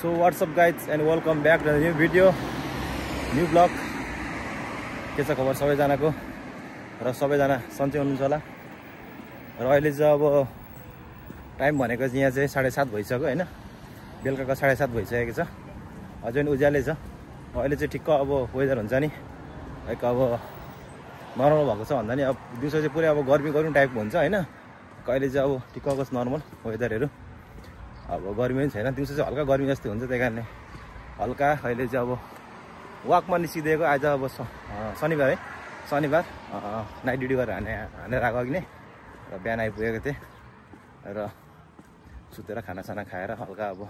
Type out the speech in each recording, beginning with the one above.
So what's up guys and welcome back to the new video, new vlog. के छ खबर सबैजनाको र सबैजना सन्चै हुनुहुन्छ होला र अहिले चाहिँ अब टाइम भनेको चाहिँ यहाँ चाहिँ 7:30 भइसक्यो हैन बेलुकाको 7:30 भइसकेको छ अझै पनि उज्यालै छ अहिले चाहिँ ठिक्क अब वेदर हुन्छ नि लाइक अब नर्मल भएको छ भन्दा नि अब दिउँसो चाहिँ पुरै अब गर्मी टाइपको हुन्छ हैन कहिले चाहिँ अब ठिक्कको नर्मल वेदरहरु अब गर्मी पनि छैन दिउँसो चाहिँ हल्का गर्मी जस्तै हुन्छ त्यही कारणले हल्का अहिले चाहिँ अब वाकमा निस्किदिएको आज अब शनिबार है शनिबार नाइट ड्युटी गरेर हानेर आएको अघि नै र बिहान आइपुगेको थिएँ र सुतेर खानासाना खाएर हल्का अब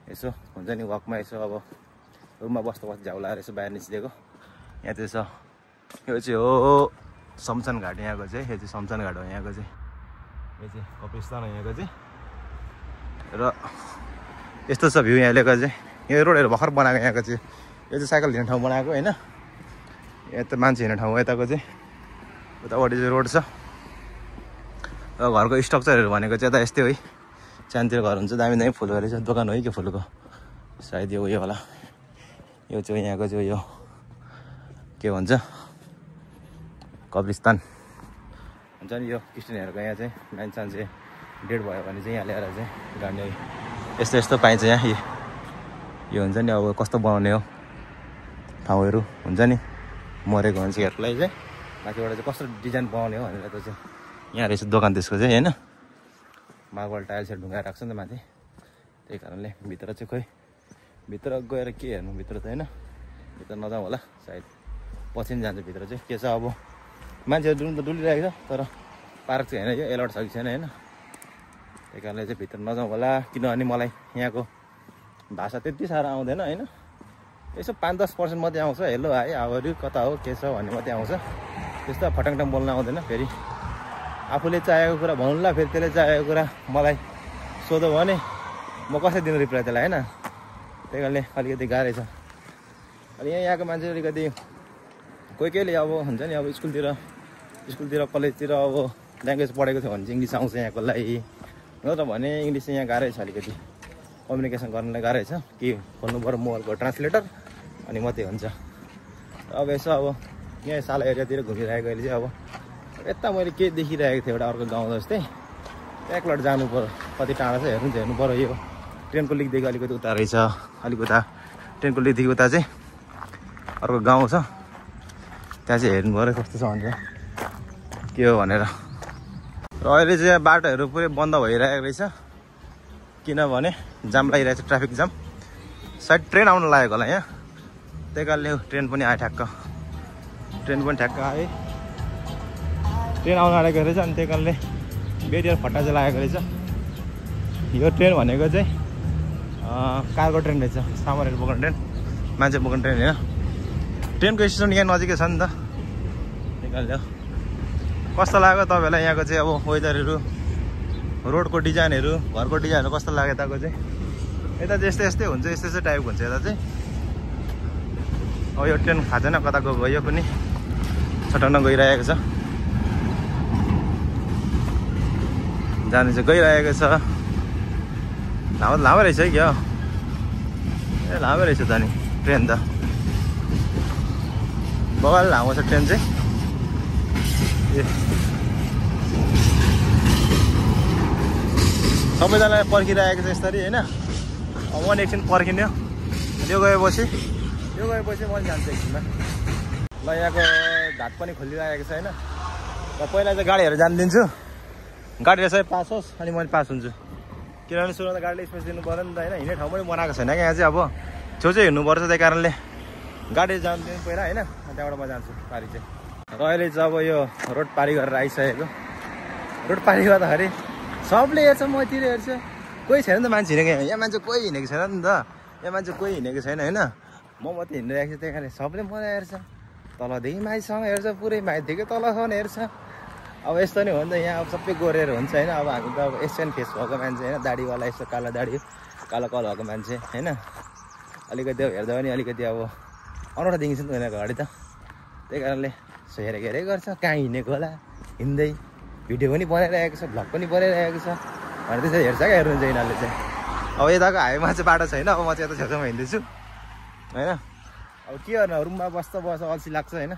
यसो हुन्छ नि वाकमा यसो अब रुममा बस्दा झ्याउ लाएर यसो बाहिर निस्किदिएको यहाँ चाहिँ यो चाहिँ हो शमशान घाट यहाँको चाहिँ यो चाहिँ शमशान घाट हो यहाँको चाहिँ यो चाहिँ कपिलस्थान हो यहाँको चाहिँ र यस्तो छ भ्यू यहाँलेको चाहिँ यो रोडहरू भर्खर बनाएको यहाँको चाहिँ यो चाहिँ साइकल हिँड्ने ठाउँ बनाएको हैन यहाँ त मान्छे हिँड्ने ठाउँ यताको चाहिँ उतापट्टि चाहिँ रोड छ र घरको स्ट्रक्चरहरू भनेको चाहिँ यता यस्तै हो है सानोतिर घर हुन्छ दामी दामी फुलहरू छ दोकान हो है के फुलको सायद यो होला यो चाहिँ यहाँको चाहिँ यो के भन्छ कब्रिस्तान हुन्छ नि यो क्रिस्चियनहरूको यहाँ चाहिँ मान्छे चाहिँ डेड भयो भने चाहिँ यहाँ ल्याएर चाहिँ गाड्ने यस्तो यस्तो पाइन्छ यहाँ यो हुन्छ नि अब कस्तो बनाउने हो ठाउँहरू हुन्छ नि मरेको मान्छेहरूलाई चाहिँ माथिबाट चाहिँ कस्तो डिजाइन बनाउने हो भनेर त चाहिँ यहाँ रहेछ दोकान त्यसको चाहिँ होइन मार्बल टाइल्सहरू ढुङ्गा राख्छ नि त माथि त्यही कारणले भित्र चाहिँ खोइ भित्र गएर के हेर्नु भित्र त होइन भित्र नजाउँ होला सायद पछि नि जान्छ भित्र चाहिँ के छ अब मान्छेहरू डुल्नु त डुलिरहेको छ तर पार्क चाहिँ होइन यो एलर्ट छ कि छैन होइन त्यही कारणले चाहिँ भित्र नजाउँ होला किनभने मलाई यहाँको भाषा त्यति साह्रो आउँदैन होइन यसो 5-10% मात्रै आउँछ हेलो हाई हाउहरू कता हो के छ भन्ने मात्रै आउँछ त्यस्तो फटाङटाङ बोल्न आउँदैन फेरि आफूले चाहेको कुरा भन्नुला फेरि त्यसले चाहेको कुरा मलाई सोध्यो भने म कसरी दिनु रिप्लाई त्यसलाई होइन त्यही कारणले अलिकति गाह्रै छ अनि यहाँको मान्छे अलिकति कोही कोहीले अब हुन्छ नि अब स्कुलतिर कलेजतिर अब ल्याङ्ग्वेज पढेको थियो भने चाहिँ इङ्ग्लिस आउँछ यहाँकोलाई नत्र भने इङ्ग्लिस चाहिँ यहाँ गाह्रै छ अलिकति कम्युनिकेसन गर्नलाई गाह्रै छ कि खोल्नु पर्यो मोबाइलको ट्रान्सलेटर अनि मात्रै हुन्छ अब यसो अब यहाँ साला एरियातिर घुमिरहेको अहिले चाहिँ अब यता मैले के देखिरहेको थिएँ एउटा अर्को गाउँ जस्तै एकलट जानु पर्यो कति टाढा छ हेर्नु पर्यो यो ट्रेनको लिकदेखि अलिकति उता रहेछ अलिक उता ट्रेनको लिकदेखि उता चाहिँ अर्को गाउँ छ त्यहाँ चाहिँ हेर्नु पर्यो कस्तो छ भनेर के हो भनेर र अहिले चाहिँ बाटोहरू पुरै बन्द भइरहेको रहेछ किनभने जाम लागिरहेछ ट्राफिक जाम सायद ट्रेन आउन लागेको होला यहाँ त्यही कारणले ट्रेन पनि आयो ठ्याक्क आयो ट्रेन आउन लागेको रहेछ अनि त्यही कारणले बेरियर फट्टा चाहिँ लागेको रहेछ यो ट्रेन भनेको चाहिँ कार्गो ट्रेन रहेछ सामानहरू बोक्ने ट्रेन मान्छे बोक्ने ट्रेन होइन ट्रेनको स्टेसन यहाँ नजिकै छ नि त त्यही कारणले कस्तो लाग्यो तपाईँहरूलाई यहाँको चाहिँ अब वेदरहरू रोडको डिजाइनहरू घरको डिजाइनहरू कस्तो लाग्यो यताको चाहिँ यता चाहिँ यस्तै हुन्छ यस्तै टाइपको हुन्छ यता चाहिँ अब यो ट्रेन थाहा छैन कता गयो पनि छटन्न गइरहेको छ जानु चाहिँ गइरहेको छ लामो रहेछ है क्या ए लामो रहेछ त नि ट्रेन त बगाल लामो छ ट्रेन चाहिँ सबैजनाले पर्खिरहेको छ यसरी होइन अब म एकछिन पर्खिने यो गएपछि म जान्छु एकछिनमा ल यहाँको घाट पनि खोलिरहेको छ होइन र पहिला चाहिँ गाडीहरू जानिदिन्छु गाडीले चाहिँ पास होस् अनि मैले पास हुन्छु किनभने सुरु त गाडीले स्पेस दिनु पऱ्यो नि त होइन हिँड्ने ठाउँ पनि बनाएको छैन क्या यहाँ चाहिँ अब छेउछाउ हिँड्नुपर्छ त्यही कारणले गाडी जानिदिनु पहिला होइन त्यहाँबाट म जान्छु पारी चाहिँ र अहिले चाहिँ अब यो रोड पारी गरेर आइसकेको रोड पारी गर्दाखेरि सबले हेर्छ मतिर हेर्छ कोही छैन नि त मान्छे हिँडेको यहाँ मान्छे कोही हिँडेको छैन नि त यहाँ मान्छे कोही हिँडेको छैन होइन म मात्रै हिँडिरहेको छु त्यही कारणले सबले मलाई हेर्छ तलदेखि माथिसम्म हेर्छ पुरै माथिदेखि तलसम्म हेर्छ अब यस्तो नै हो नि त यहाँ अब सबै गोरेर हुन्छ होइन अब हामी त अब एसियन फेस भएको मान्छे होइन दाढीवाला यस्तो कालो दाढी कालो कल भएको मान्छे होइन अलिकति अब हेर्दा पनि अलिकति अब अनौठो देखिन्छ नि त उनीहरूको अगाडि त त्यही कारणले हेरेको गर्छ कहाँ हिँडेको होला हिँड्दै भिडियो पनि बनाइरहेको छ भ्लग पनि बनाइरहेको छ भनेर त्यसरी हेर्छ क्या हेर्नुहुन्छ यिनीहरूले चाहिँ अब यताको हाइवेमा चाहिँ बाटो छैन, अब म चाहिँ यता छेउछाउमा हिँड्दैछु होइन। अब के गर्नु, रुममा बस्दा अल्छी लाग्छ होइन।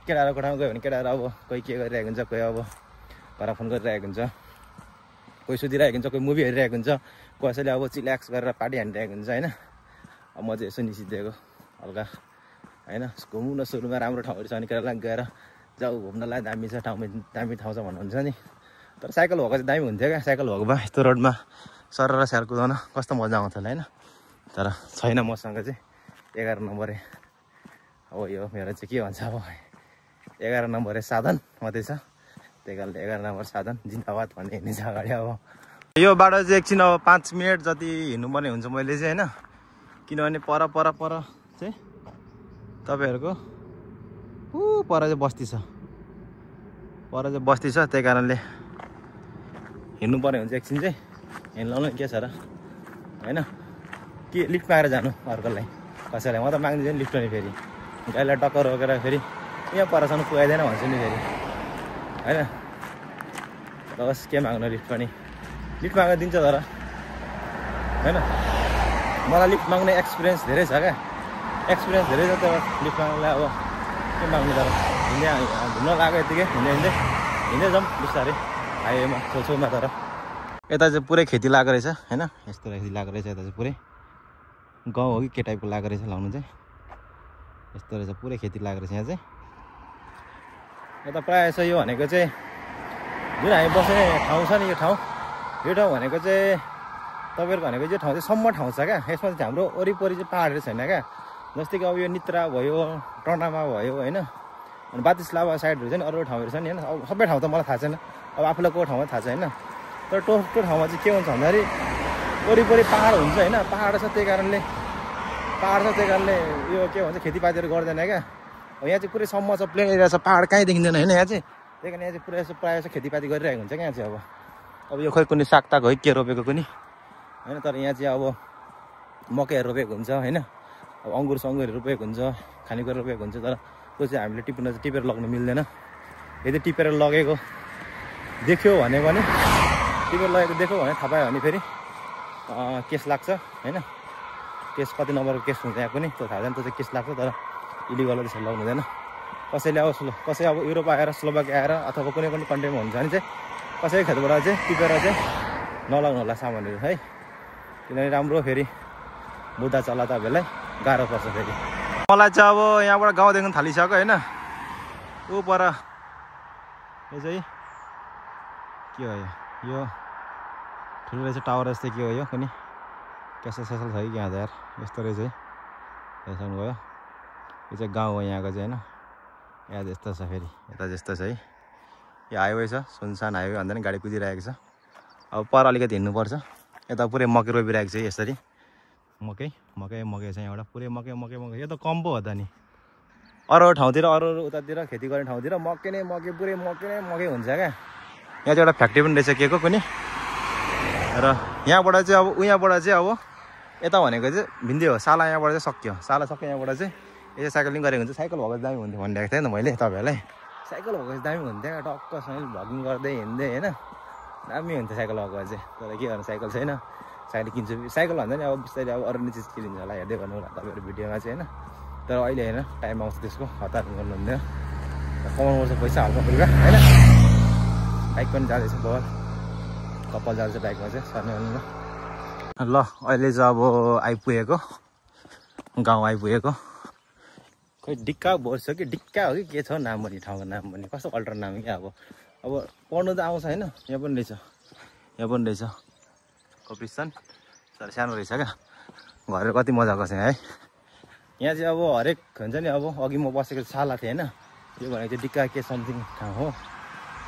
केटाहरू कोठामा गयो भने केटाहरू अब कोही के गरिरहेको हुन्छ, कोही अब घर फोन गरिरहेको हुन्छ, कोही सुतिरहेको हुन्छ, कोही मुभी हेरिरहेको हुन्छ, कसैले अब चिल्याक्स गरेर पार्टी हानिरहेको हुन्छ होइन। अब म चाहिँ यसो निस्किदिएको हल्का होइन। घुम्नु न सुरुमा राम्रो ठाउँहरू छ भने केटालाई गएर जाऊ घुम्नलाई दामी छ दामी ठाउँ छ भन्नुहुन्छ नि। तर साइकल भएको चाहिँ दामी हुन्थ्यो क्या, साइकल भएको भए यस्तो रोडमा सर र स्याहार कुदाउन कस्तो मजा आउँछ होला होइन। तर छैन मसँग चाहिँ 11 नम्बरे। अब यो मेरो चाहिँ के भन्छ, अब 11 नम्बरे साधन मात्रै छ, त्यही कारणले 11 नम्बर साधन जिन्दाबाद भन्ने हिँड्ने छ अगाडि। अब यो बाटो चाहिँ एकछिन अब 5 मिनट जति हिँड्नुपर्ने हुन्छ मैले चाहिँ होइन। किनभने पर चाहिँ तपाईँहरूको पर चाहिँ बस्ती छ, त्यही कारणले हिँड्नुपर्ने हुन्छ एकछिन चाहिँ। हिँड्लाउनु के छ र होइन। के लिफ्ट मागेर जानु अर्कोलाई कसैलाई, म त माग्दिनँ लिफ्ट नि। फेरि गाडीलाई टक्कर रोकेर फेरि यहाँ परसम्म पुगाइदिएन भन्छु नि फेरि होइन। र होस् के माग्नु, लिफ्ट पनि लिफ्ट माग्न दिन्छ तर होइन। मलाई लिफ्ट माग्ने एक्सपिरियन्स धेरै छ क्या, एक्सपिरियन्स धेरै छ। तर लिफ्ट माग्नुलाई अब के माग्नु, तर हिँड्दै घुम्न लाग्यो यतिकै हिँड्दै जाउँ बिस्तारै हाइवेमा छेउछेउमा। तर यता चाहिँ पुरै खेती लागेको रहेछ होइन। यस्तो खेती लागेको रहेछ यता चाहिँ पुरै गाउँ हो कि के टाइपको लागेको रहेछ लाउनु चाहिँ। यस्तो रहेछ पुरै खेती लागेको रहेछ यहाँ चाहिँ। यता प्रायः छ यो भनेको चाहिँ जुन हामी बस्ने ठाउँ छ नि, यो ठाउँ भनेको चाहिँ तपाईँहरूको भनेको यो ठाउँ चाहिँ सम्म ठाउँ छ क्या। यसमा चाहिँ हाम्रो वरिपरि चाहिँ पाहाडहरू छैन क्या। जस्तै कि अब यो नित्रा भयो, टन्डामा भयो होइन, अनि बातिसलावा साइडहरू चाहिँ अरू ठाउँहरू छ नि होइन। अब सबै ठाउँ त मलाई थाहा छैन, अब आफूलाई को ठाउँमा थाहा छ होइन। तर त्यो ठाउँमा चाहिँ के हुन्छ भन्दाखेरि वरिपरि पाहाड हुन्छ होइन। पाहाड छ त्यही कारणले यो के भन्छ खेतीपातीहरू गर्दैन क्या। अब यहाँ चाहिँ पुरै सम्म छ, प्लेन एरिया छ, पाहाड कहीँ देखिँदैन होइन यहाँ चाहिँ। त्यही कारण यहाँ चाहिँ पुरै प्रायः जस्तो खेतीपाती गरिरहेको हुन्छ क्या यहाँ चाहिँ। अब यो खोइ कुनै सागताग हो के रोपेको कुनै होइन। तर यहाँ चाहिँ अब मकैहरू रोपेको हुन्छ होइन। अब अङ्गुरहरू रोपेको हुन्छ, खानेकुरा रोपेको हुन्छ। तर त्यो चाहिँ हामीले टिपेर लग्नु मिल्दैन। यदि टिपेर लगेको देख्यो भने टिपेर लगेको देख्यो भने थाहा पायो भने फेरि केस लाग्छ होइन। केस कति नम्बरको केस हुन्छ यहाँ पनि त्यो थाहा छैन, त्यो चाहिँ केस लाग्छ। तर इलिगल त्यसरी लगाउनु हुँदैन। कसै अब युरोप आएर स्लोभाकिया आएर अथवा कुनै कन्ट्रीमा हुन्छ भने चाहिँ कसैको खेतबाट चाहिँ टिपेर चाहिँ नलाग्नु होला सामानहरू है। किनभने राम्रो फेरि बुद्धा चल्ला तपाईँहरूलाई गाह्रो पर्छ फेरि। मलाई चाहिँ अब यहाँबाट गाउँदेखि थालिसक्यो होइन। ऊ पर यो चाहिँ के हो, यो ठुलो रहेछ टावर जस्तै के हो यो कुनै क्यासल छ कि यहाँ यार। यस्तो रहेछ है, हेर्नु गयो। यो चाहिँ गाउँ हो यहाँको चाहिँ होइन। यहाँ यस्तो छ फेरि, यता जस्तो छ है। यो हाइवे छ, सुनसान हाइवे भन्दा नि गाडी कुदिरहेको छ। अब पर अलिकति हिँड्नुपर्छ। यता पुरै मकै रोपिरहेको छ यसरी। मकै छ यहाँबाट पुरै मकै। यो त कम पो हो त नि। अरू ठाउँतिर अरू उतातिर खेती गर्ने ठाउँतिर मकै नै पुरै मकै हुन्छ क्या। यहाँ चाहिँ एउटा फ्याक्ट्री पनि रहेछ के को कुनै। र यहाँबाट चाहिँ अब अब यता भनेको चाहिँ भिन्दै हो। साला यहाँबाट चाहिँ सक्यो यहाँबाट चाहिँ यसो साइक्लिङ गरेको हुन्छ। साइकल भएको दामी हुन्थ्यो भनिरहेको थिएँ नि मैले तपाईँहरूलाई। साइकल भएको चाहिँ दामी हुन्थ्यो क्या, टक्कसँग भ्लगिङ गर्दै हिँड्दै होइन दामी हुन्थ्यो साइकल भएको चाहिँ। तर के गर्नु साइकल छैन, साइकल किन्छु। साइकल भन्दा नि अब बिस्तारै अब अरू चिज किनिन्छ होला, हेर्दै गर्नु होला तपाईँहरू भिडियोमा चाहिँ होइन। तर अहिले होइन, टाइम आउँछ त्यसको, हतार गर्नु हुँदैन। कमाउनुपर्छ पैसा हल्का फुल्का होइन। बाइक पनि जाँदैछ बहुत, कपाल जाँदैछ बाइकमा चाहिँ सर्ने भन्नु ल। अहिले चाहिँ अब आइपुगेको गाउँ आइपुगेको। खोइ डिक्का बोर्छ कि डिक्का हो कि के छ नाम पनि, ठाउँको नाम पनि कस्तो अल्टर नाम क्या। अब पढ्नु त आउँछ होइन। यहाँ पनि रहेछ कपिस्तान। तर सानो रहेछ क्या, घरहरू कति मजाको छ है। यहाँ चाहिँ अब हरेक हुन्छ नि। अब अघि म बसेको साला थिएँ होइन, यो भनेको चाहिँ डिक्का के समथिङ ठाउँ हो।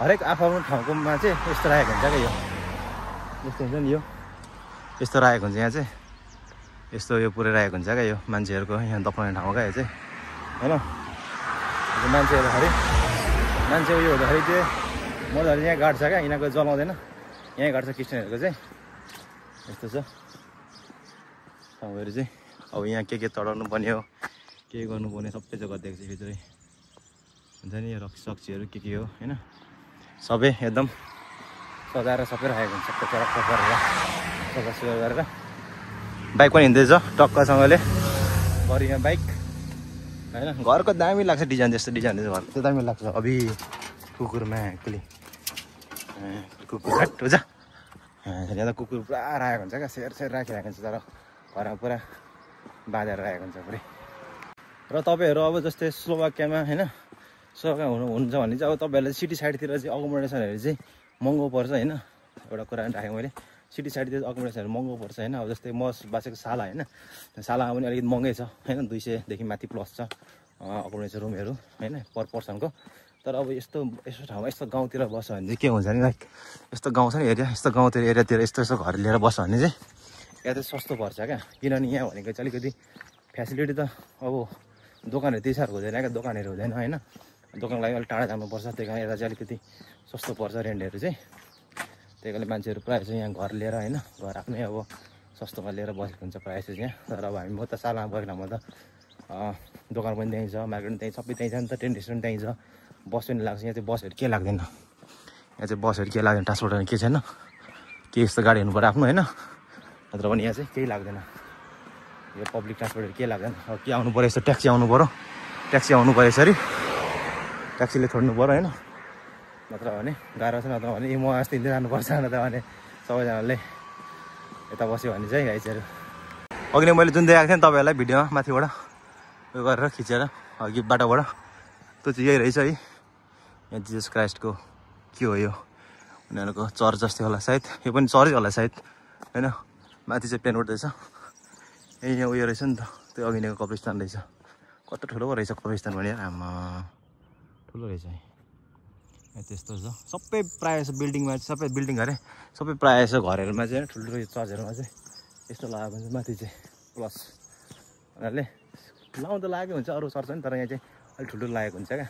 हरेक आफ्नो ठाउँकोमा चाहिँ यस्तो राखेको हुन्छ क्या। यो यस्तो हुन्छ नि, यो यस्तो राखेको हुन्छ यहाँ चाहिँ। यस्तो यो पुरै राखेको हुन्छ क्या। यो मान्छेहरूको यहाँ दफनाउने ठाउँ क्या यो चाहिँ होइन। मान्छेहरू यो हुँदाखेरि चाहिँ मजाले यहाँ गाड्छ क्या। यिनीहरूको जलाउँदैन, यहीँ गाड्छ क्रिस्चियनहरूको चाहिँ। यस्तो छ ठाउँहरू चाहिँ। अब यहाँ के चढाउनु पर्ने हो, के गर्नुपर्ने सबै जग्गा देख्छ भित्रै हुन्छ नि। यो रक्सीहरू के हो होइन, सबै एकदम सजाएर सबै राखेको हुन्छ। सबै चरक्क गरेर सफा सुग्घर गरेर बाइक पनि हिँड्दैछ टक्कसँगले घर यहाँ बाइक होइन घरको दामी लाग्छ डिजाइन जस्तो डिजाइन घरको त्यो दामी लाग्छ अभि कुकुरमा एक्चुली कुकुर हट हो जा यहाँ त कुकुर पुरा राखेको हुन्छ क्या सेर राखिरहेको हुन्छ तर घरमा पुरा बाँधेर राखेको हुन्छ पुरै र तपाईँहरू अब जस्तै स्लोभाकियामा होइन स्लोभाकिया हुनुहुन्छ भने चाहिँ अब तपाईँहरूलाई सिटी साइडतिर चाहिँ अकोमोडेसनहरू चाहिँ महँगो पर्छ होइन एउटा कुरा राखेँ मैले सिटी साइडतिर अकोमोडेसनहरू महँगो पर्छ होइन अब जस्तै म बसेको साला होइन सालामा पनि अलिकति महँगै छ होइन 200 देखि माथि प्लस छ अकोमोडेसन रुमहरू होइन पर पर्सनको तर अब यस्तो ठाउँमा यस्तो गाउँतिर बस्यो भने चाहिँ के हुन्छ नि लाइक यस्तो गाउँ छ नि एरिया यस्तो गाउँतिर एरियातिर यस्तो घर लिएर बस्यो भने चाहिँ यहाँ चाहिँ सस्तो पर्छ क्या किनभने यहाँ भनेको चाहिँ अलिकति फेसिलिटी त अब दोकानहरू त्यही साह्रो हुँदैन क्या दोकानहरू हुँदैन होइन दोकानको लागि अलिक टाढा जानुपर्छ त्यही कारण यता चाहिँ अलिकति सस्तो पर्छ रेन्टहरू चाहिँ त्यही कारणले मान्छेहरू प्रायः चाहिँ यहाँ घर लिएर होइन घर आफ्नै अब सस्तोमा लिएर बसेको हुन्छ प्रायः चाहिँ यहाँ तर अब हामी म त सालमा बसेको ठाउँमा त दोकान पनि त्यहीँ छ मार्केट पनि त्यहीँ सबै त्यहीँ छ नि त ट्रेन स्टेसन त्यहीँ छ बस पनि लाग्छ यहाँ चाहिँ बसहरू के लाग्दैन यहाँ चाहिँ बसहरू के लाग्दैन ट्रान्सपोर्टहरू के छैन के यस्तो गाडी हुनु पऱ्यो आफ्नो होइन नत्र पनि यहाँ चाहिँ केही लाग्दैन यो पब्लिक ट्रान्सपोर्टहरू के लाग्दैन अब के आउनु पऱ्यो यस्तो ट्याक्सी आउनु पऱ्यो यसरी ट्याक्सीले छोड्नु पऱ्यो होइन नत्र भने गाह्रो छ नत्र भने म अस्ति हिँड्दै जानुपर्छ नत्र भने सबैजनाले यता बस्यो भने चाहिँ गाइजहरू अघि नै मैले जुन देखाएको थिएँ नि तपाईँहरूलाई भिडियोमा माथिबाट उयो गरेर खिचेर अघि बाटोबाट त्यो चाहिँ यही रहेछ है यहाँ जिजस क्राइस्टको के हो यो उनीहरूको चर्च जस्तै होला सायद यो पनि चर्चै होला सायद होइन माथि चाहिँ प्लेन उठ्दैछ यहाँ उयो रहेछ नि त त्यो अघि नैको कब्रिस्तान रहेछ कस्तो ठुलो रहेछ कब्रिस्तान भने आमा ठुलो रहेछ है त्यस्तो छ सबै प्रायः जस्तो बिल्डिङमा सबै बिल्डिङ अरे सबै प्रायः जस्तो घरहरूमा चाहिँ ठुल्ठुलो चर्चहरूमा चाहिँ यस्तो लगाएको हुन्छ माथि चाहिँ प्लस उनीहरूले लाउनु त लागेको हुन्छ अरू चर्च पनि तर यहाँ चाहिँ अलिक ठुल्ठुलो लागेको हुन्छ क्या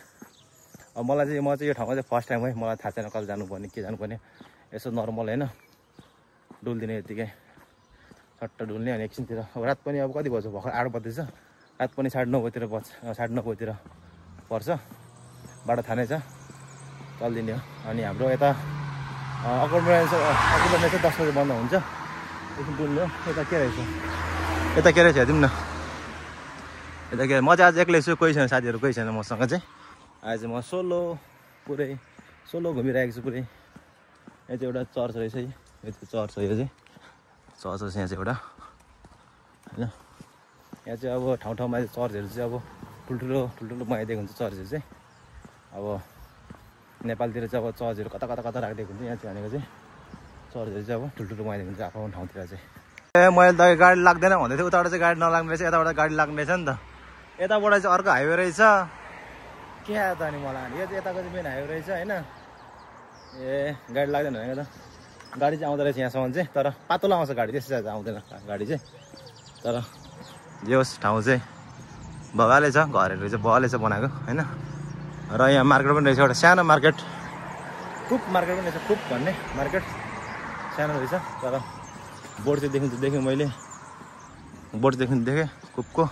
अब मलाई चाहिँ म चाहिँ यो ठाउँमा चाहिँ फर्स्ट टाइम है मलाई थाहा छैन कहिले जानुपर्ने के जानुपर्ने यसो नर्मल होइन डुल्दिने यत्तिकै सट्ट डुल्ने अनि एकछिनतिर अब रात पनि अब कति बज्छ भर्खर 8 बज्दैछ रात पनि 9:30 बजीतिर 9:30 बजीतिर पर्छ बाटो थाहा नै छ चलिदिने हो अनि हाम्रो यता अकोमोडेसन 10 बजे बन्द हुन्छ एकछिन डुल्ने हो यता के रहेछ हेरौँ न यता के म चाहिँ आज एक्लै छु कोही छैन साथीहरू कोही छैन मसँग चाहिँ आज म सोलो घुमिरहेको छु पुरै यहाँ चाहिँ एउटा चर्च रहेछ है यो चर्च हो यो चाहिँ चर्च छ यहाँ चाहिँ एउटा होइन यहाँ चाहिँ अब ठाउँमा चाहिँ चर्चहरू चाहिँ अब ठुल्ठुलो बनाइदिएको हुन्छ चर्चहरू चाहिँ अब नेपालतिर चाहिँ अब चर्चहरू कता राखिदिएको हुन्छ यहाँ चाहिँ भनेको चाहिँ चर्चहरू चाहिँ अब ठुल्ठुलो बनाइदिएको हुन्छ आफ्नो ठाउँतिर चाहिँ मैले त गाडी लाग्दैन भन्दै थिएँ उताबाट चाहिँ गाडी नलाग्ने रहेछ यताबाट गाडी लाग्ने रहेछ नि त यताबाट चाहिँ अर्को हाइवे रहेछ क्या त अनि मलाई यो चाहिँ यताको चाहिँ मेन हाइवे रहेछ होइन ए गाडी लाग्दैन भनेको त गाडी चाहिँ आउँदो रहेछ यहाँसम्म चाहिँ तर पातलो आउँछ गाडी त्यस्तो चाहिँ आउँदैन गाडी चाहिँ तर जे होस् ठाउँ चाहिँ बगाले छ घरहरू चाहिँ बगाले छ बनाएको होइन र यहाँ मार्केट पनि रहेछ एउटा सानो मार्केट कुप मार्केट पनि रहेछ कुप भन्ने मार्केट सानो रहेछ तर बोर्ड चाहिँ देखेँ मैले बोर्ड देखेँ कुपको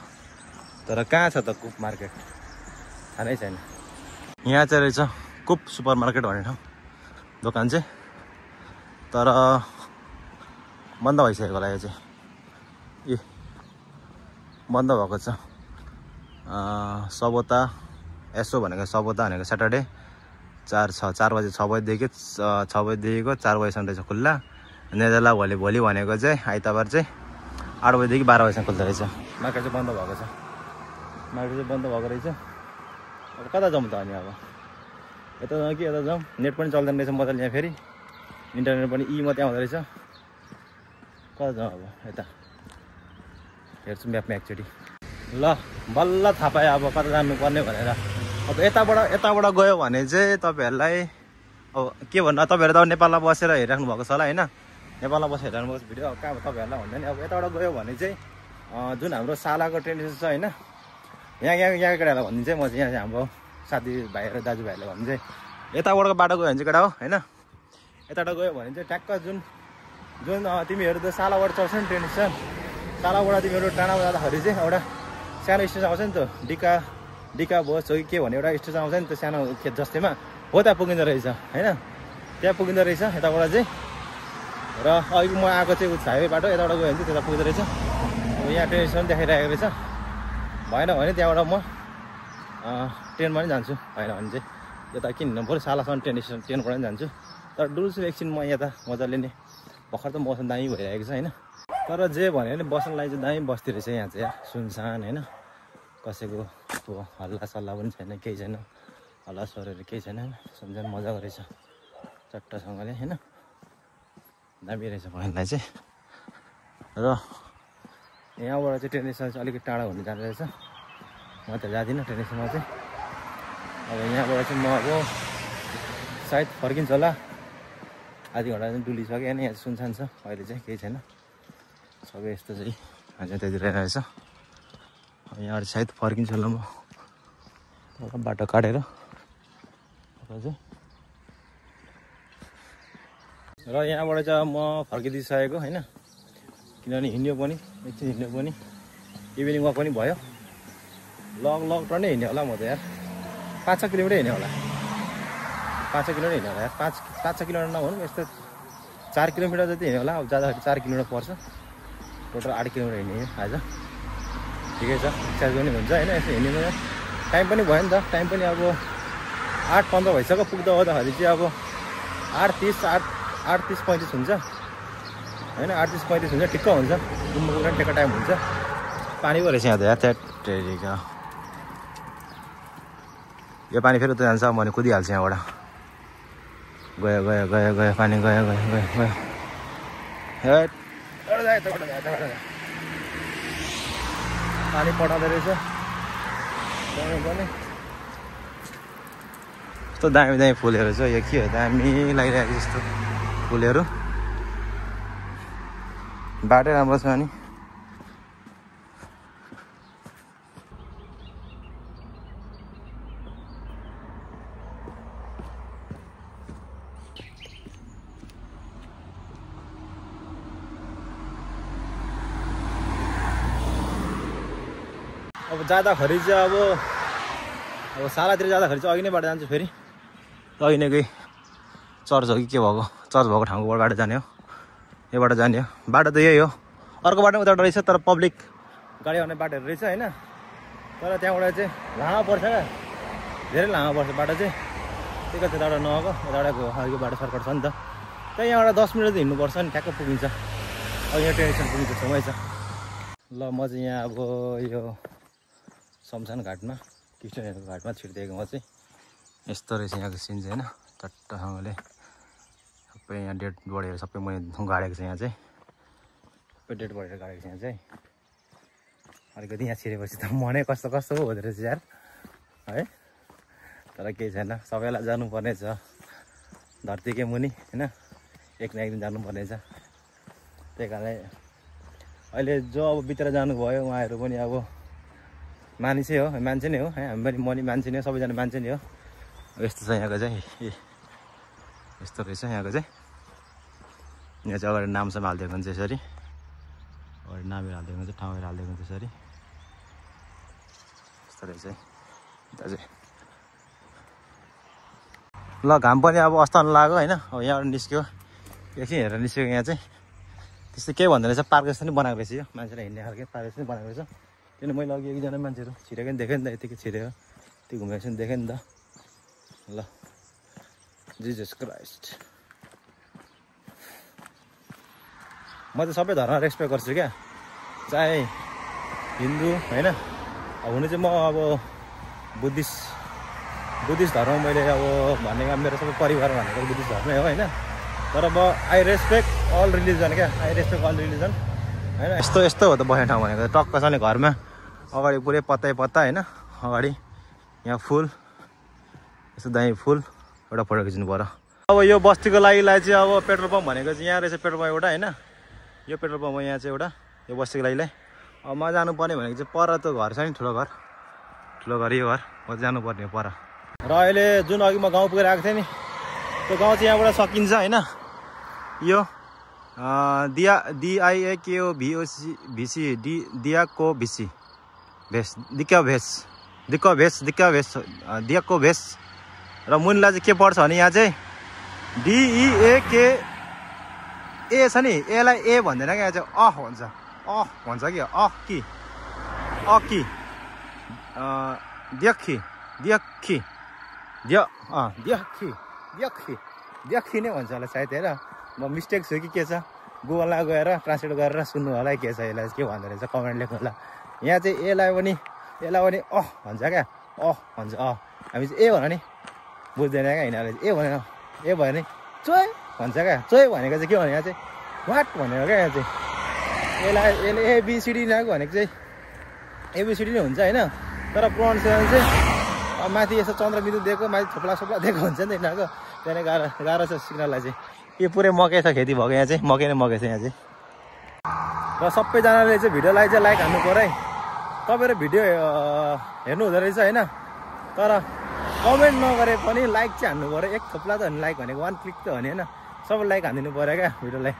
तर कहाँ छ त कुप मार्केट थाहा नै छैन यहाँ चाहिँ रहेछ कुप सुपर मार्केट भन्ने ठाउँ दोकान चाहिँ तर बन्द भइसकेको होला यो चाहिँ ए बन्द भएको छ सबोता यसो भनेको सबोता भनेको स्याटरडे 4 बजे 6 बजीदेखि 6 बजीदेखिको 4 बजीसम्म रहेछ खुल्ला नेदरला भोलि भनेको चाहिँ आइतबार चाहिँ 8 बजीदेखि 12 बजीसम्म खुल्दो रहेछ मार्केट चाहिँ बन्द भएको रहेछ अब कता जाउँ त अनि अब यता जाउँ कि यता जाउँ नेट पनि चल्दैन रहेछ मजाले यहाँ फेरि इन्टरनेट पनि मात्रै आउँदो रहेछ कता जाउँ अब यता हेर्छु म्यापमा एकचोटि ल बल्ल थाहा पाएँ अब कता जानुपर्ने भनेर अब यताबाट गयो भने चाहिँ तपाईँहरूलाई अब के भन्नु तपाईँहरू त नेपालमा बसेर हेरिराख्नु भएको छ होला होइन नेपालमा बसेर हेरिराख्नु भएको भिडियो कहाँ तपाईँहरूलाई भन्दा नि अब यताबाट गयो भने चाहिँ जुन हाम्रो सालाको ट्रेन स्टेसन छ होइन यहाँ केटाहरूलाई भनिदिन्छ म चाहिँ यहाँ चाहिँ हाम्रो साथीभाइहरू दाजुभाइहरूले भन्नु चाहिँ यताबाटको बाटो गयो भने चाहिँ केटा हो होइन यताबाट गयो भने चाहिँ ट्याक्क जुन तिमीहरू त सालाबाट चढ्छ नि ट्रेन स्टेसन सालाबाट तिमीहरू टाढामा जाँदाखेरि चाहिँ एउटा सानो स्टेसन आउँछ नि त डिका बस हो कि के भन्ने एउटा स्टेसन आउँछ नि त सानो खेत जस्तैमा हो त्यहाँ पुगिँदो रहेछ होइन त्यहाँ पुगिँदो रहेछ यताबाट चाहिँ र अघि म आएको चाहिँ उस हाइवे बाटो यताबाट गयो भने चाहिँ त्यता पुग्दो रहेछ। अब यहाँ ट्रेन स्टेसन देखाइरहेको रहेछ। भएन भने त्यहाँबाट म ट्रेनमा पनि जान्छु, भएन भने चाहिँ यता किन हिँड्नु पऱ्यो सालासम्म ट्रेन स्टेसन, ट्रेनबाट पनि जान्छु। तर डुल्छु एकछिन म यता मजाले नै। भर्खर त मौसम दामी भइरहेको छ होइन, तर जे भने पनि बस्नलाई चाहिँ दामी बस्ती रहेछ यहाँ चाहिँ यार, सुनसान होइन, कसैको हल्ला सल्लाह पनि छैन, केही छैन, हल्ला स्वरहरू केही छैन, सम्झना मजाको रहेछ चट्टसँगले होइन, दामी रहेछ बस्नलाई चाहिँ। र यहाँबाट चाहिँ ट्रेन स्टेसन चाहिँ अलिकति टाढा हुन जाने रहेछ, म त जाँदिनँ ट्रेन स्टेसनमा चाहिँ। अब यहाँबाट चाहिँ म अब सायद फर्किन्छ होला, आधी घन्टा चाहिँ डुलिसक्यो होइन, यहाँ सुनसान छ अहिले चाहिँ, केही छैन, सबै यस्तो चाहिँ अझै त्यति रहेछ। यहाँबाट सायद फर्किन्छ होला म बाटो काटेर चाहिँ। र यहाँबाट चाहिँ म फर्किदिइसकेको होइन, किनभने हिँड्यो पनि एकछिन, हिँड्यो पनि इभिनिङ वाक पनि भयो, लङ टर्न नै हिँड्यो होला म त यार, 5-6 किलोमिटर हिँड्यो होला, 5-6 किलोमिटर हिँड्यो होला यार, 5-6 किलोमिटर नभनौँ यस्तो 4 किलोमिटर जति हिँड्यो होला। अब जाँदाखेरि 4 किलोमिटर पर्छ, टोटल 8 किलोमिटर हिँड्यो आज, ठिकै छ, एक्सर्साइज पनि हुन्छ होइन, यसो हिँड्नु टाइम पनि भयो नि त, टाइम पनि अब 8:15 भइसक्यो, पुग्दा ओर्दाखेरि चाहिँ अब 8:30-35 हुन्छ होइन, 8:35 हुन्छ, ठिक्क हुन्छ, घुम्नु पुग्न ठिक्क टाइम हुन्छ। पानी पो रहेछ यहाँ त यार, त्यहाँ यो पानी फेरि उता जान्छ, मैले कुदिहाल्छु यहाँबाट, गयो पानी गयो पानी पठाउँदो रहेछ पनि। यस्तो दामी फुलहरू छ, यो के हो दामी लागिरहेको जस्तो फुलहरू, बाटै राम्रो छ अनि। अब जाँदाखेरि चाहिँ अब सालातिर जाँदाखेरि चाहिँ अघि नै बाटो जान्छु, फेरि अघि नै केही चर्च हो कि के भएको, चर्च भएको ठाउँकोबाट बाटो जाने हो, यो बाटो जाने हो, बाटो त यही हो। अर्को बाटो उताबाट रहेछ, तर पब्लिक गाडी आउने बाटोहरू रहेछ होइन, तर त्यहाँबाट चाहिँ लामो पर्छ क्या, धेरै लामो पर्छ बाटो चाहिँ, त्यही त त्यताबाट नआएको, यताबाट गयो, अर्को बाटो सर्कट छ नि त, त्यही यहाँबाट 10 मिनट चाहिँ हिँड्नुपर्छ नि, ठ्याक्क पुगिन्छ। अब यहाँ ट्रेन स्टेसन पुगिन्छ, छेउमै छ। ल म चाहिँ यहाँ अब यो शमशान घाटमा, क्रिस्चियनहरूको घाटमा छिर्दिएको म चाहिँ। यस्तो रहेछ यहाँको सिन चाहिँ होइन, चट्टसँगले सबै यहाँ डेड बडीहरू सबै मैले गाडेको छ, यहाँ चाहिँ सबै डेड बडीहरू गाडेको छ यहाँ चाहिँ। अलिकति यहाँ छिरेपछि त मनै कस्तो पो हुँदो रहेछ यार है, तर केही छैन, सबैलाई जानुपर्ने छ धरतीकै मुनि होइन, एक न एक दिन जानुपर्ने छ। त्यही कारणले अहिले जो अब बितेर जानुभयो उहाँहरू पनि अब मानिसै हो, मान्छे नै हो है, हामी पनि म नि मान्छे नै हो, सबैजना मान्छे नै हो। यस्तो छ यहाँको चाहिँ, यस्तो रहेछ यहाँको चाहिँ। यहाँ चाहिँ अगाडि नामसम्म हालिदिएको हुन्छ यसरी, अगाडि नामहरू हालिदिएको हुन्छ, ठाउँहरू हालिदिएको हुन्छ यसरी, यस्तो रहेछ यता चाहिँ। ल घाम पनि अब अस्ताउन लाग्यो होइन, अब यहाँबाट निस्क्यो, एकछिन हेरेर निस्क्यो। यहाँ चाहिँ त्यस्तो केही भन्दो रहेछ, पार्क जस्तो नि बनाएको रहेछ, यो मान्छेलाई हिँड्ने खालको पार्क जस्तो नि बनाएको रहेछ। किन मैले अघि एकजना मान्छेहरू छिरेको नि देखेँ नि त, यतिकै छिरेको त्यो घुमेको छ नि देखेँ नि त। ल जिजस क्राइस्ट, म चाहिँ सबै धर्म रेस्पेक्ट गर्छु क्या, चाहे हिन्दू होइन, अब हुनु चाहिँ म अब बुद्धिस्ट धर्म मैले अब भनेको, मेरो सबै परिवार भनेको बुद्धिस्ट धर्मै हो होइन, तर म आई रेस्पेक्ट अल रिलिजन क्या, आई रेस्पेक्ट अल रिलिजन होइन। यस्तो हो त बस्ने ठाउँ भनेको, टक्क छ नि घरमा अगाडि पुरै पत्ता होइन, अगाडि यहाँ फुल, यस्तो दामी फुल, एउटा फोटो खिच्नु पर्यो। अब यो बस्तीको लागि चाहिँ अब पेट्रोल पम्प भनेको चाहिँ यहाँ रहेछ, पेट्रोल पम्प एउटा होइन, यो पेट्रोल पम्प हो यहाँ चाहिँ एउटा, यो बस्तीको लागिलाई। अब म जानुपर्ने भनेको चाहिँ पर त घर छ नि, ठुलो घर यो घर, म जानुपर्ने हो पर। र अहिले जुन अघि म गाउँ पुगेर आएको थिएँ नि, त्यो गाउँ चाहिँ यहाँबाट सकिन्छ होइन, यो DIAKOVOC दियाको भिसी भेस, दिक्क भेस। र मुनिलाई चाहिँ के पर्छ भने यहाँ चाहिँ ए छ नि एलाई ए भन्दैन क्या चाहिँ भन्छ भन्छ कि देखी देखी देखी देखी देखी नै भन्छ होला सायद हेर म मिस्टेक छु कि के छ गुगलमा गएर ट्रान्सलेट गरेर सुन्नु होला के छ यसलाई के भन्दो रहेछ कमेन्ट लेख्नु होला यहाँ चाहिँ एलाई पनि भन्छ क्या भन्छ हामी चाहिँ ए भन नि बुझ्दैन क्या यिनीहरूले ए भनेर ए भयो नि चोय भन्छ क्या चोय भनेको चाहिँ के भने यहाँ चाहिँ वाट भनेको क्या यहाँ चाहिँ यसले एबिसिडी नआएको भनेको चाहिँ एबिसिडी नै हुन्छ होइन तर प्रोनाउन्सिएसन चाहिँ माथि यसो चन्द्रबिन्दु दिएको माथि थोप्ला सोप्ला दिएको हुन्छ नि त यिनीहरूको त्यहाँदेखि गाह्रो छ सिक्नलाई चाहिँ यो पुरै मकै छ खेती भएको यहाँ चाहिँ मकै नै मकै छ यहाँ चाहिँ र सबैजनाले चाहिँ भिडियोलाई चाहिँ लाइक हान्नु पऱ्यो है तपाईँहरू भिडियो हेर्नु हुँदो रहेछ होइन तर कमेन्ट नगरे पनि लाइक चाहिँ हान्नु पऱ्यो एक थोप्ला त लाइक भनेको 1 क्लिक त हो नि होइन सबै लाइक हानिदिनु पऱ्यो क्या भिडियोलाई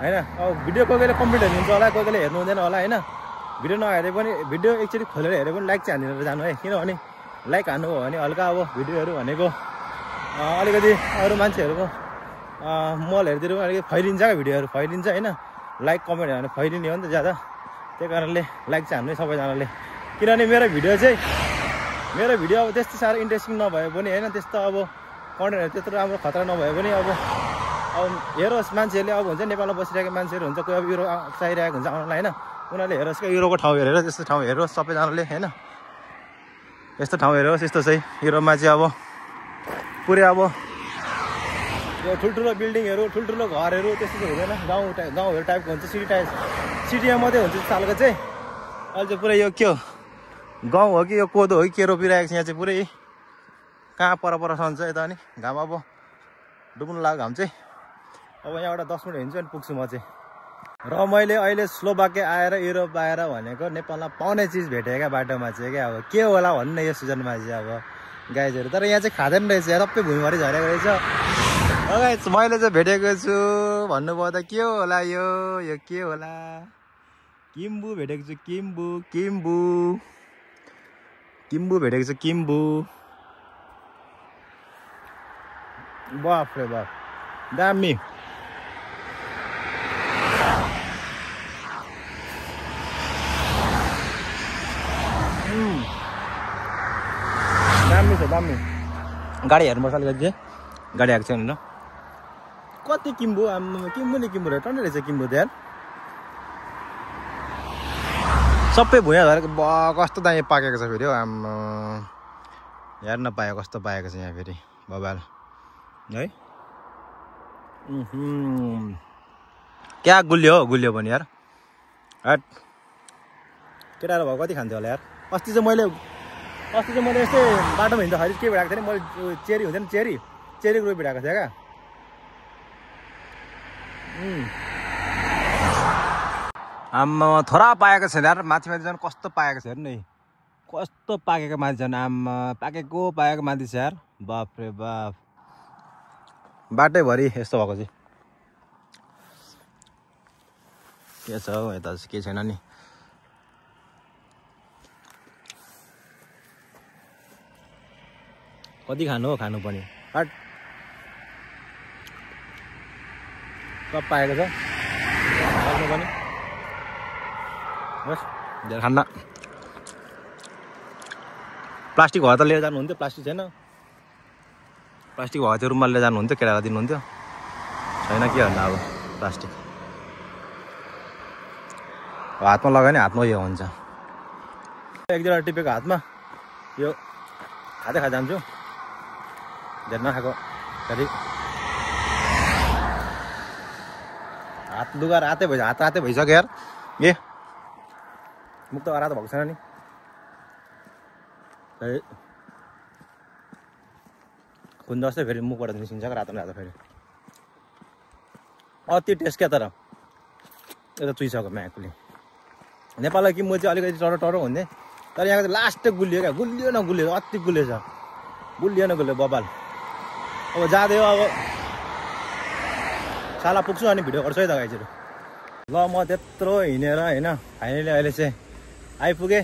होइन अब भिडियो कोही बेला कम्प्लिट हुन्छ होला कोही बेला हेर्नु हुँदैन होला होइन भिडियो नहेरे पनि भिडियो एकचोटि खोलेर हेरे पनि लाइक चाहिँ हानिदिएर जानु है किनभने लाइक हान्नु हो भने हल्का अब भिडियोहरू भनेको अलिकति अरू मान्छेहरूको मलहरूतिर पनि अलिकति फैलिन्छ क्या भिडियोहरू फैलिन्छ होइन लाइक कमेन्ट भने फैलिने हो नि त ज्यादा त्यही कारणले लाइक चाहिँ हान्नु सबैजनाले किनभने मेरो भिडियो अब त्यस्तो साह्रो इन्ट्रेस्टिङ नभए पनि होइन त्यस्तो अब कन्टेन्टहरू त्यत्रो राम्रो खतरा नभए पनि अब हेरोस् मान्छेहरूले अब हुन्छ नेपालमा बसिरहेको मान्छेहरू हुन्छ कोही अब युरो चाहिरहेको हुन्छ आउनलाई होइन उनीहरूले हेरोस् क्या युरोको ठाउँ हेरेर त्यस्तो ठाउँ हेरोस् सबैजनाले होइन यस्तो ठाउँ हेरोस् यस्तो चाहिँ युरोपमा चाहिँ अब पुरै अब यो ठुल्ठुलो बिल्डिङहरू ठुल्ठुलो घरहरू त्यस्तो चाहिँ हुँदैन गाउँहरू टाइपको हुन्छ सिटीमा मात्रै हुन्छ सालको चाहिँ अहिले चाहिँ पुरै यो के हो गाउँ हो कि यो कोदो हो कि के रोपिरहेको छ यहाँ चाहिँ पुरै कहाँ परसम्म छ यता अनि घाम अब डुब्नु लाग्यो घाम चाहिँ अब यहाँबाट 10 मिनट हिँड्छु अनि पुग्छु म चाहिँ र मैले अहिले स्लोभाकिया आएर युरोप आएर भनेको नेपालमा पाउने चिज भेटेँ क्या बाटोमा चाहिँ क्या अब के होला भन्नु यो सिजनमा चाहिँ अब गाइजहरू तर यहाँ चाहिँ खाँदैन रहेछ सबै भुइँभरि झरेको रहेछ गाइज मैले चाहिँ भेटेको छु भन्नुभयो त के होला यो के होला किम्बु भेटेको छु किम्बु भेटेको छु किम्बु बाफ रे बाफ दामी दामी गाडी हेर्नुपर्छ अलिकति चाहिँ गाडी आएको छैन कति किम्बु किम्बु नि किम्बु टन्नै रहेछ किम्बु त यार सबै भुइँ झरेको कस्तो दामी पाकेको छ फेरि आम्मा हेर्न पायो कस्तो पाएको छ यहाँ फेरि बबाल है क्या गुलियो पनि यार हट केटाहरू भयो कति खान्थ्यो होला यार अस्ति चाहिँ मैले यस्तै बाटोमा हिँड्दाखेरि के भेटाएको थिएँ नि मैले चेरी हुँदैन चेरी ग्रुप भेटाएको थिएँ क्या आम्मा थोरा पाएको छैन यार माथि झन् कस्तो पाएको छ हेर्नु है कस्तो पाकेको माथि झन् आम्मा पाकेको माथि छ यार बाफ रे बाफ बाटैभरि यस्तो भएको चाहिँ के छ हौ यता चाहिँ के छैन नि कति खानु हो खानु पनि हट सब पाएको छ खानु पनि बस धेरै खान्न प्लास्टिक भयो त लिएर जानुहुन्थ्यो प्लास्टिक छैन प्लास्टिक भएको थियो रुममा लिएर जानुहुन्थ्यो केटालाई दिनुहुन्थ्यो छैन के भन्नु अब प्लास्टिक हातमा लगायो नि हातमा यो हुन्छ एक दुईवटा टिपेको हातमा यो खाँदै जान्छु धेरै नखाएको फेरि हात लुगा रातै भइसक्यो हात रातै भइसक्यो यार ए मुख त रातो भएको छैन नि फेरि खुन जस्तै फेरि मुखबाट निस्किन्छ रातो फेरि अति टेस्ट क्या तर यता चुइसक्यो म्याकुले नेपाललाई कि म चाहिँ अलिकति टरो हुन्थेँ तर यहाँको चाहिँ लास्ट गुलियो क्या गुलियो अति गुलियो छ गुलियो बबाल अब जाँदै हो अब साला पुग्छु अनि भिडियो गर्छु है त गाइजहरू ल म त्यत्रो हिँडेर होइन फाइनली अहिले चाहिँ आइपुगेँ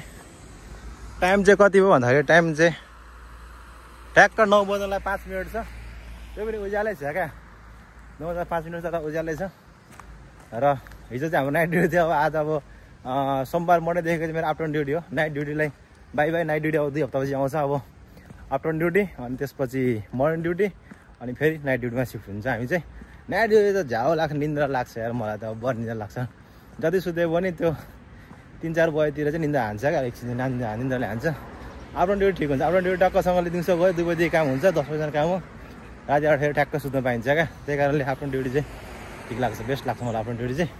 टाइम चाहिँ कति भयो भन्दाखेरि टाइम चाहिँ ठ्याक्क 9 बज्नलाई 5 मिनट छ त्यो पनि उज्यालै छ क्या 9 बज्दा 5 मिनट त उज्यालै छ र हिजो चाहिँ हाम्रो नाइट ड्युटी थियो। अब आज अब सोमबार मर्निङदेखिको चाहिँ मेरो आफ्टरनुन ड्युटी हो। नाइट ड्युटीलाई बाई बाई। नाइट ड्युटी अब 2 हप्तापछि आउँछ। अब आफ्टरनुन ड्युटी अनि त्यसपछि मर्निङ ड्युटी अनि फेरि नाइट ड्युटीमा सिफ्ट हुन्छ हामी चाहिँ। नाइट ड्युटी त झ्याउ लाग्छ, निन्द्रा लाग्छ यार मलाई त। अब बढी निन्द्रा लाग्छ। जति सुते पनि त्यो 3-4 बजेतिर चाहिँ निन्द्रा हान्छ क्या, एकछिन निन्द्राले हान्छ। आफ्टरनुन ड्युटी ठिक हुन्छ। आफ्टरनुन ड्युटी टक्कसँगले दिउँसो गयो 2 बजी काम हुन्छ, 10 बजीसम्म काम हो, राति 8 फेरि ठ्याक्क सुत्न पाइन्छ क्या। त्यही कारणले आफ्टरनुन ड्युटी चाहिँ ठिक लाग्छ, बेस्ट लाग्छ मलाई आफ्टरनुन ड्युटी चाहिँ।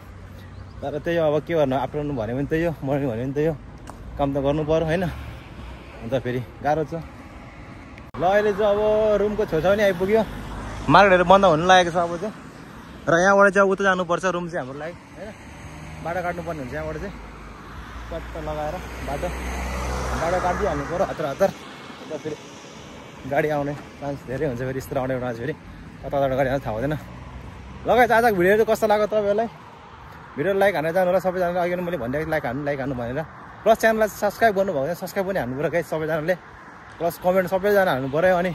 तर त्यही हो, अब के गर्नु, आफ्टरनुन भन्यो भने त्यही हो, मर्निङ भन्यो भने त्यही हो, काम त गर्नु पऱ्यो होइन। अन्त फेरि गाह्रो छ। ल अहिले चाहिँ अब रुमको छेउछाउ नि आइपुग्यो। मार्केटहरू बन्द हुनु लागेको छ अब चाहिँ। र यहाँबाट चाहिँ उता जानुपर्छ रुम चाहिँ हाम्रो लागि होइन। बाटो काट्नुपर्ने हुन्छ यहाँबाट चाहिँ, पत्ता लगाएर बाटो काट्दै हाल्नु पऱ्यो हतार। र फेरि गाडी आउने चान्स धेरै हुन्छ। फेरि यस्तो आउने बेलामा फेरि कता गाडी आउँछ थाहा हुँदैन। लगायत आजको भिडियो चाहिँ कस्तो लाग्यो तपाईँहरूलाई? भिडियो लाइक हानेर जानु होला सबैजनाले। अघि मैले भनिदिएको लाइक हान्नु भनेर। प्लस च्यानललाई सब्सक्राइब गर्नुभएको छ, सब्सक्राइब पनि हान्नु पऱ्यो गाइस सबैजनाले। प्लस कमेन्ट सबैजना हाल्नु पऱ्यो। अनि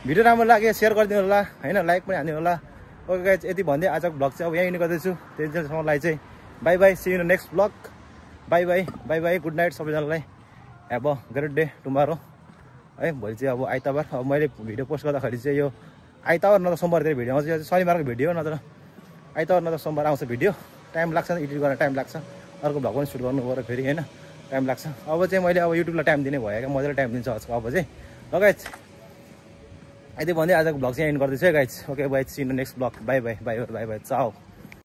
भिडियो राम्रो लाग्यो सेयर गरिदिनु होला होइन, लाइक पनि हानिदिनु होला। ओके गाइस, यति भन्दै आजको भ्लग चाहिँ अब यहीँ गर्दैछु। त्यसैसम्मलाई चाहिँ bye bye, see you next vlog. Bye bye, good night सबैजनालाई। Have a great day tomorrow है। भोलि चाहिँ अब आइतबार। अब मैले भिडियो पोस्ट गर्दाखेरि चाहिँ यो आइतबार नत्र सोमबारतिर भिडियो आउँछ। यो चाहिँ शनिबारको भिडियो, नत्र आइतबार नत्र सोमबार आउँछ भिडियो। टाइम लाग्छ, एडिट गर्न टाइम लाग्छ। अर्को भ्लग पनि सुट गर्नु पऱ्यो फेरि होइन, टाइम लाग्छ। अब चाहिँ मैले अब युट्युबलाई टाइम दिने भयो क्या, मजाले टाइम दिन्छु आजको अब चाहिँ। ल गाइस, यति भन्दै आजको भ्लग चाहिँ एन्ड गर्दैछु है guys. Okay bye, see you next vlog. Bye bye, Chou.